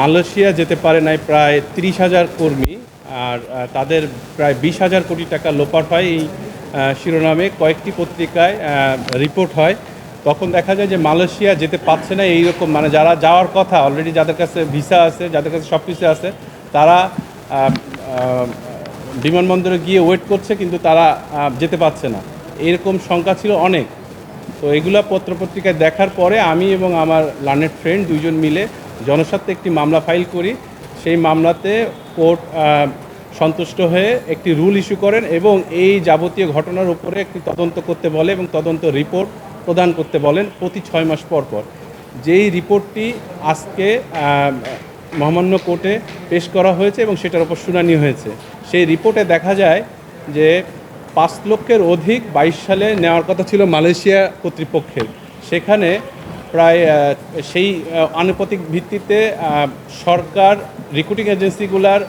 Malaysia যেতে পারে নাই প্রায় ৩০,০০০ কর্মী। আর তাদের প্রায় ২০,০০০ কোটি টাকা লোপাট হয় এই শিরোনামে কয়েকটি পত্রিকায় রিপোর্ট হয়। তখন দেখা যায় যে মালয়েশিয়া যেতে পারছে না, এইরকম মানে যারা যাওয়ার কথা অলরেডি, যাদের কাছে ভিসা আছে, যাদের কাছে সব কিছু আছে, তারা বিমানবন্দরে গিয়ে ওয়েট করছে, কিন্তু তারা যেতে পারছে না। এরকম সংখ্যা ছিল অনেক। তো এগুলা পত্রপত্রিকায় দেখার পরে আমি এবং আমার লার্নেড ফ্রেন্ড দুইজন মিলে জনস্বার্থে একটি মামলা ফাইল করি। সেই মামলাতে কোর্ট সন্তুষ্ট হয়ে একটি রুল ইস্যু করেন এবং এই যাবতীয় ঘটনার উপরে একটি তদন্ত করতে বলে এবং তদন্ত রিপোর্ট প্রদান করতে বলেন প্রতি 6 মাস পর পর। যেই রিপোর্টটি আজকে মহামান্য কোর্টে পেশ করা হয়েছে এবং সেটার উপর শুনানি হয়েছে। সেই রিপোর্টে দেখা যায় যে 5 লক্ষের অধিক 22 সালে নেওয়ার কথা ছিল মালয়েশিয়া কর্তৃপক্ষের। সেখানে প্রায় সেই আনুপাতিক ভিত্তিতে সরকার রিক্রুটিং এজেন্সিগুলার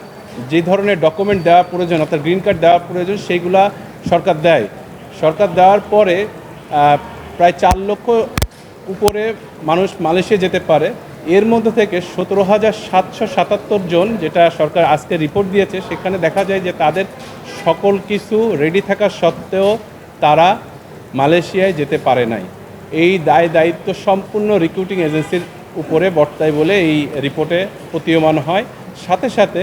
যে ধরনের ডকুমেন্ট দেওয়া প্রয়োজন, অর্থাৎ গ্রিন কার্ড দেওয়া প্রয়োজন, সেইগুলা সরকার দেয়। সরকার দেওয়ার পরে প্রায় 4 লক্ষ উপরে মানুষ মালয়েশিয়া যেতে পারে। এর মধ্যে থেকে 17,777 জন, যেটা সরকার আজকে রিপোর্ট দিয়েছে, সেখানে দেখা যায় যে তাদের সকল কিছু রেডি থাকা সত্ত্বেও তারা মালয়েশিয়ায় যেতে পারে নাই। এই দায়িত্ব সম্পূর্ণ রিক্রুটিং এজেন্সির উপরে বর্তায় বলে এই রিপোর্টে প্রতীয়মান হয়। সাথে সাথে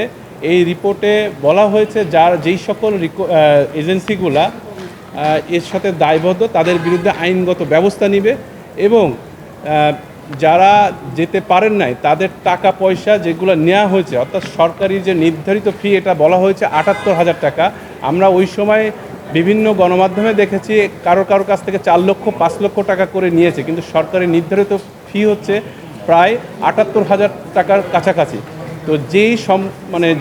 এই রিপোর্টে বলা হয়েছে যেই সকল এজেন্সিগুলা এর সাথে দায়বদ্ধ তাদের বিরুদ্ধে আইনগত ব্যবস্থা নেবে এবং যারা যেতে পারেন নাই তাদের টাকা পয়সা যেগুলো নেওয়া হয়েছে, অর্থাৎ সরকারি যে নির্ধারিত ফি, এটা বলা হয়েছে 78,000 টাকা। আমরা ওই সময় বিভিন্ন গণমাধ্যমে দেখেছি কারোর কাছ থেকে 4 লক্ষ 5 লক্ষ টাকা করে নিয়েছে, কিন্তু সরকারি নির্ধারিত ফি হচ্ছে প্রায় 78,000 টাকার কাছাকাছি। তো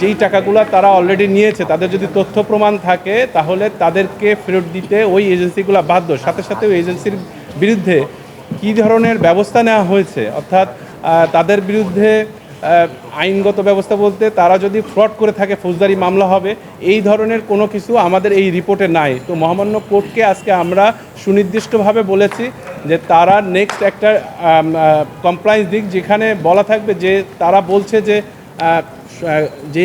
যেই টাকাগুলো তারা অলরেডি নিয়েছে, তাদের যদি তথ্য প্রমাণ থাকে তাহলে তাদেরকে ফেরত দিতে ওই এজেন্সিগুলো বাধ্য। সাথে সাথে ওই এজেন্সির বিরুদ্ধে কী ধরনের ব্যবস্থা নেওয়া হয়েছে, অর্থাৎ তাদের বিরুদ্ধে আইনগত ব্যবস্থা বলতে তারা যদি ফ্রড করে থাকে ফৌজদারি মামলা হবে, এই ধরনের কোনো কিছু আমাদের এই রিপোর্টে নাই। তো মহামান্য কোর্টকে আজকে আমরা সুনির্দিষ্টভাবে বলেছি যে তারা নেক্সট একটা কমপ্লায়েন্স দিক, যেখানে বলা থাকবে যে তারা বলছে যে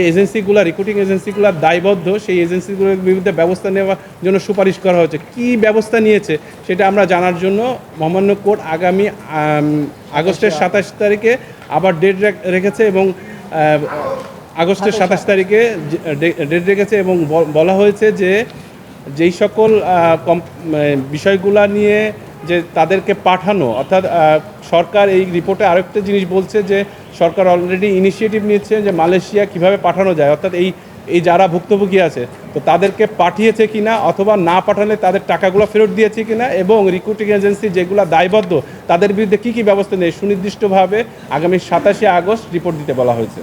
এজেন্সিগুলো, রিক্রুটিং এজেন্সিগুলো দায়বদ্ধ, সেই এজেন্সিগুলোর বিরুদ্ধে ব্যবস্থা নেওয়ার জন্য সুপারিশ করা হয়েছে। কী ব্যবস্থা নিয়েছে সেটা আমরা জানার জন্য মহামান্য কোর্ট আগামী আগস্টের 27 তারিখে আবার ডেট রেখেছে এবং আগস্টের 27 তারিখে ডেট রেখেছে এবং বলা হয়েছে যে যেই সকল বিষয়গুলো নিয়ে যে তাদেরকে পাঠানো, অর্থাৎ সরকার এই রিপোর্টে আরেকটা জিনিস বলছে যে সরকার অলরেডি ইনিশিয়েটিভ নিচ্ছে যে মালয়েশিয়া কিভাবে পাঠানো যায়, অর্থাৎ এই যারা ভুক্তভোগী আছে তো তাদেরকে পাঠিয়েছে কিনা, অথবা না পাঠালে তাদের টাকাগুলো ফেরত দিয়েছে কিনা, এবং রিক্রুটিং এজেন্সি যেগুলো দায়বদ্ধ তাদের বিরুদ্ধে কী কী ব্যবস্থা নেয় সুনির্দিষ্টভাবে আগামী 27 আগস্ট রিপোর্ট দিতে বলা হয়েছে।